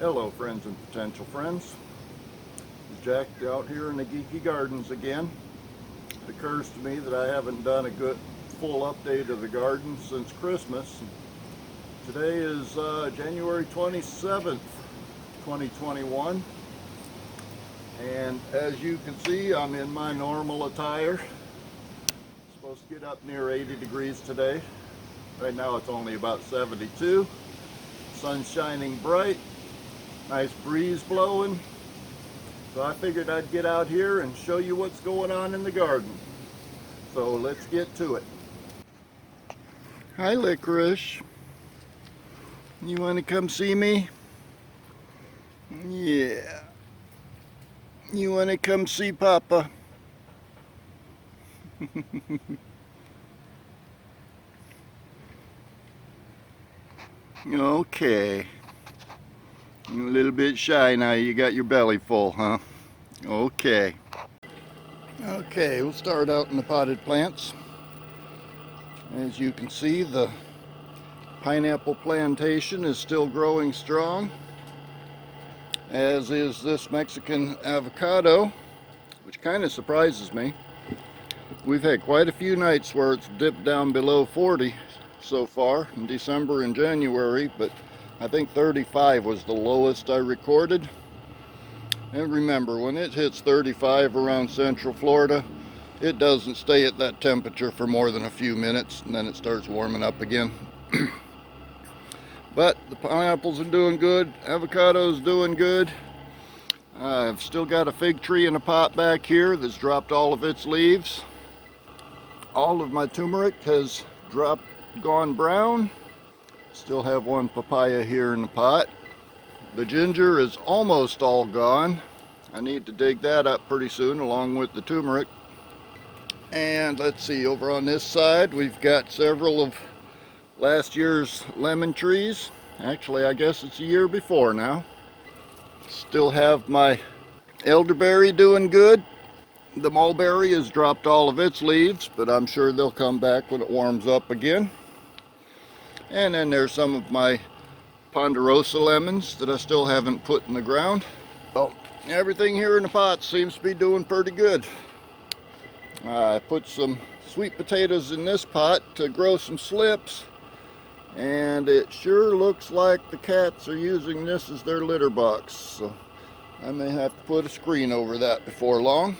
Hello friends and potential friends. Jack out here in the Geeky Gardens again. It occurs to me that I haven't done a good full update of the garden since Christmas. Today is January 27th, 2021. And as you can see, I'm in my normal attire. Supposed to get up near 80 degrees today. Right now it's only about 72. Sun's shining bright. Nice breeze blowing. So I figured I'd get out here and show you what's going on in the garden. So let's get to it. Hi Licorice. You want to come see me? Yeah. You want to come see Papa? Okay. You're a little bit shy now. You got your belly full, huh? Okay. Okay, we'll start out in the potted plants. As you can see, the pineapple plantation is still growing strong, as is this Mexican avocado, which kind of surprises me. We've had quite a few nights where it's dipped down below 40 so far in December and January, but I think 35 was the lowest I recorded. And remember, when it hits 35 around Central Florida, it doesn't stay at that temperature for more than a few minutes, and then it starts warming up again. But the pineapples are doing good, avocado's doing good. I've still got a fig tree in a pot back here that's dropped all of its leaves. All of my turmeric has gone brown. Still have one papaya here in the pot. The ginger is almost all gone. I need to dig that up pretty soon along with the turmeric. And let's see, over on this side we've got several of last year's lemon trees. Actually, I guess it's a year before now. Still have my elderberry doing good. The mulberry has dropped all of its leaves, but I'm sure they'll come back when it warms up again. And then there's some of my ponderosa lemons that I still haven't put in the ground. Well, everything here in the pot seems to be doing pretty good. I put some sweet potatoes in this pot to grow some slips, and it sure looks like the cats are using this as their litter box, so I may have to put a screen over that before long.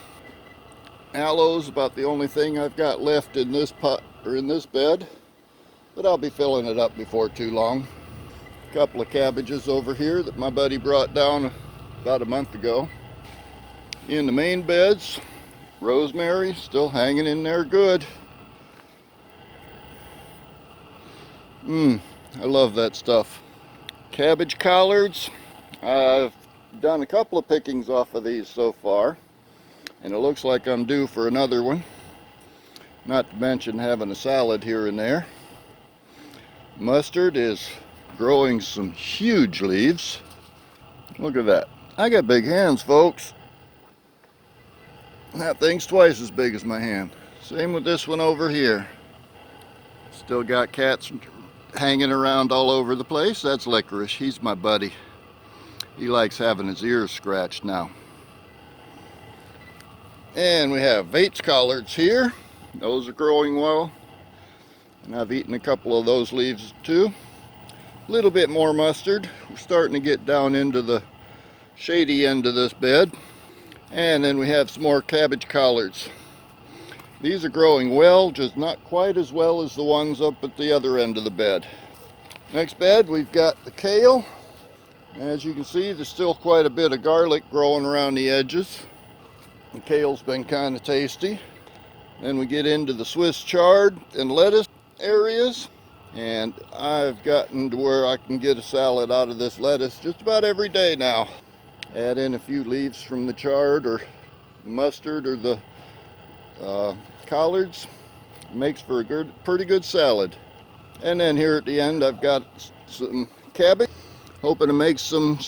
Aloe's about the only thing I've got left in this pot or in this bed, but I'll be filling it up before too long. A couple of cabbages over here that my buddy brought down about a month ago. In the main beds, rosemary still hanging in there good. I love that stuff. Cabbage collards, I've done a couple of pickings off of these so far, and it looks like I'm due for another one. Not to mention having a salad here and there. Mustard is growing some huge leaves. Look at that. I got big hands, folks. That thing's twice as big as my hand. Same with this one over here. Still got cats hanging around all over the place. That's Licorice. He's my buddy. He likes having his ears scratched now. And we have Vates collards here. Those are growing well. And I've eaten a couple of those leaves too. A little bit more mustard. We're starting to get down into the shady end of this bed. And then we have some more cabbage collards. These are growing well, just not quite as well as the ones up at the other end of the bed. Next bed, we've got the kale. As you can see, there's still quite a bit of garlic growing around the edges. The kale's been kind of tasty. Then we get into the Swiss chard and lettuce areas. And I've gotten to where I can get a salad out of this lettuce just about every day now. Add in a few leaves from the chard or mustard or the collards. Makes for a pretty good salad. And then here at the end I've got some cabbage. Hoping to make some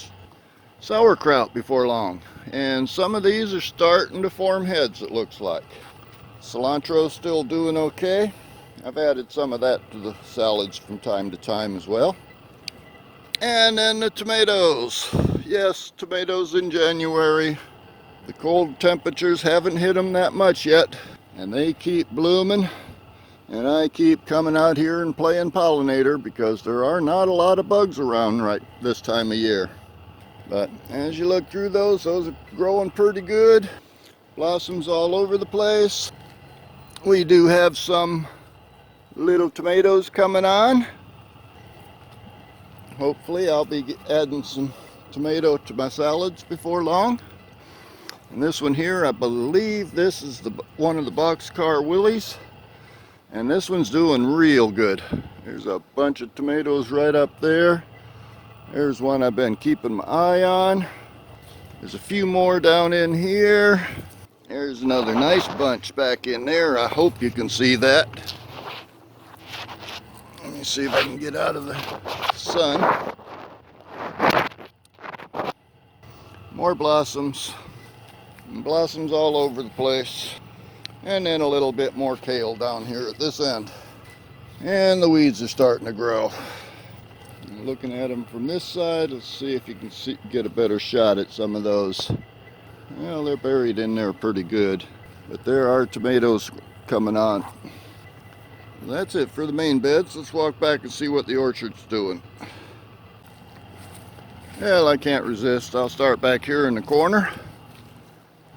sauerkraut before long. And some of these are starting to form heads, it looks like. Cilantro's still doing okay. I've added some of that to the salads from time to time as well. And then the tomatoes. Yes, tomatoes in January. The cold temperatures haven't hit them that much yet, and they keep blooming. And I keep coming out here and playing pollinator because there are not a lot of bugs around right this time of year. But as you look through those are growing pretty good. Blossoms all over the place. We do have some little tomatoes coming on. Hopefully I'll be adding some tomato to my salads before long. And this one here, I believe this is one of the boxcar willies. And this one's doing real good. There's a bunch of tomatoes right up there. There's one I've been keeping my eye on. There's a few more down in here. There's another nice bunch back in there. I hope you can see that. Let me see if I can get out of the sun. More blossoms. And blossoms all over the place. And then a little bit more kale down here at this end. And the weeds are starting to grow. Looking at them from this side, let's see if you can get a better shot at some of those. Well, they're buried in there pretty good, but there are tomatoes coming on. That's it for the main beds. Let's walk back and see what the orchard's doing. Well, I can't resist. I'll start back here in the corner.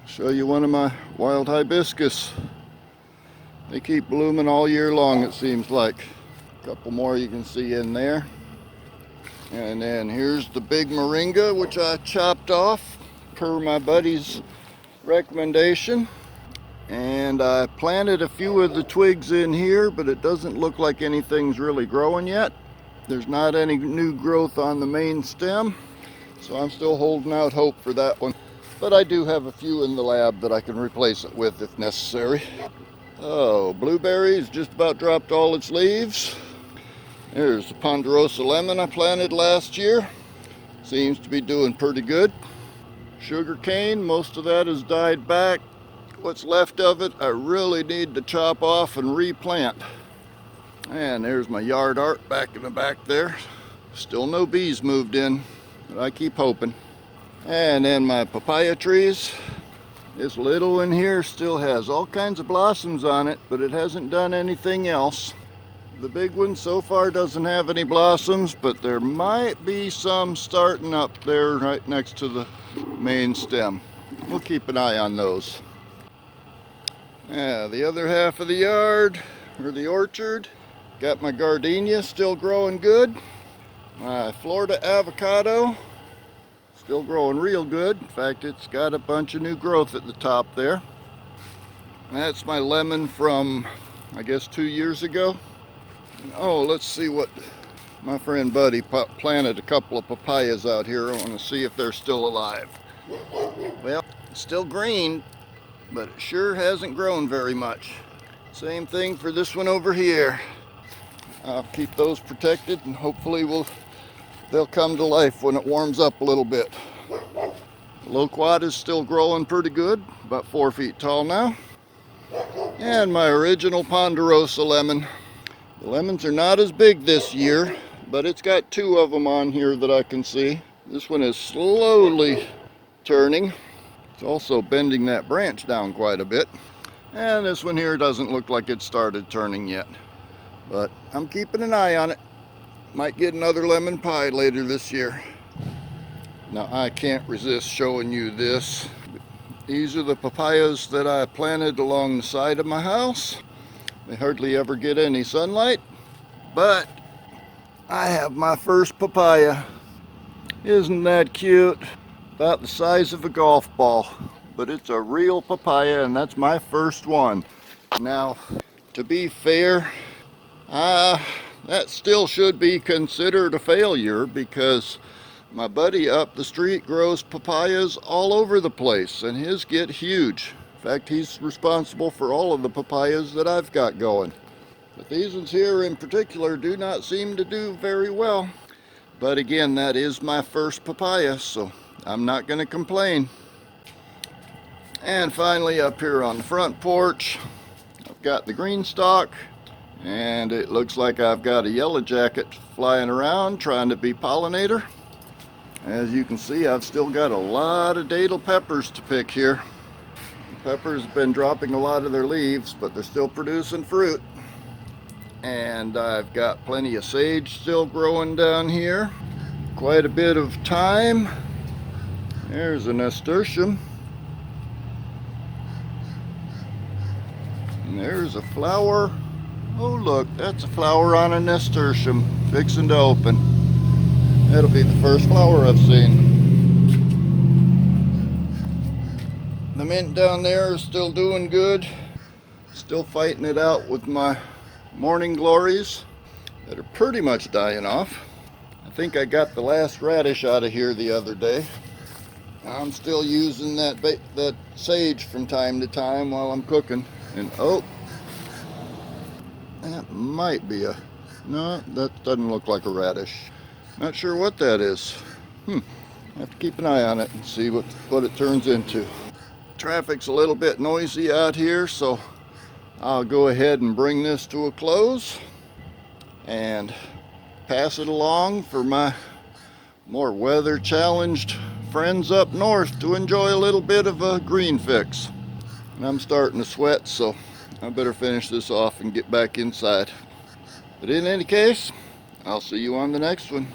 Show you one of my wild hibiscus. They keep blooming all year long, it seems like. A couple more you can see in there. And then here's the big moringa, which I chopped off per my buddy's recommendation. And I planted a few of the twigs in here, but it doesn't look like anything's really growing yet. There's not any new growth on the main stem, so I'm still holding out hope for that one. But I do have a few in the lab that I can replace it with if necessary. Oh, blueberries just about dropped all its leaves. There's the ponderosa lemon I planted last year. Seems to be doing pretty good. Sugar cane, most of that has died back. What's left of it, I really need to chop off and replant. And there's my yard art back in the back there. Still no bees moved in, but I keep hoping. And then my papaya trees. This little one here still has all kinds of blossoms on it, but it hasn't done anything else. The big one so far doesn't have any blossoms, but there might be some starting up there right next to the main stem. We'll keep an eye on those. Yeah, the other half of the yard, or the orchard, got my gardenia still growing good. My Florida avocado, still growing real good. In fact, it's got a bunch of new growth at the top there. That's my lemon from, I guess, 2 years ago. Oh, let's see what my friend Buddy planted a couple of papayas out here. I want to see if they're still alive. Well, it's still green, but it sure hasn't grown very much. Same thing for this one over here. I'll keep those protected and hopefully they'll come to life when it warms up a little bit. Loquat is still growing pretty good, about 4 feet tall now. And my original ponderosa lemon. The lemons are not as big this year, but it's got 2 of them on here that I can see. This one is slowly turning. It's also bending that branch down quite a bit. And this one here doesn't look like it started turning yet. But I'm keeping an eye on it. Might get another lemon pie later this year. Now I can't resist showing you this. These are the papayas that I planted along the side of my house. They hardly ever get any sunlight, but I have my first papaya. Isn't that cute? About the size of a golf ball, but it's a real papaya, and that's my first one. Now, to be fair, that still should be considered a failure because my buddy up the street grows papayas all over the place, and his get huge. In fact, he's responsible for all of the papayas that I've got going. But these ones here in particular do not seem to do very well. But again, that is my first papaya, so I'm not going to complain. And finally, up here on the front porch, I've got the green stalk. And it looks like I've got a yellow jacket flying around trying to be pollinator. As you can see, I've still got a lot of datil peppers to pick here. Peppers have been dropping a lot of their leaves, but they're still producing fruit. And I've got plenty of sage still growing down here. Quite a bit of thyme. There's a nasturtium. And there's a flower. Oh look, that's a flower on a nasturtium fixing to open. That'll be the first flower I've seen. The mint down there is still doing good. Still fighting it out with my morning glories that are pretty much dying off. I think I got the last radish out of here the other day. I'm still using that sage from time to time while I'm cooking. And oh, that might be a, no, that doesn't look like a radish. Not sure what that is. I have to keep an eye on it and see what it turns into. Traffic's a little bit noisy out here, so I'll go ahead and bring this to a close and pass it along for my more weather challenged friends up north to enjoy a little bit of a green fix. And I'm starting to sweat, so I better finish this off and get back inside. But in any case, I'll see you on the next one.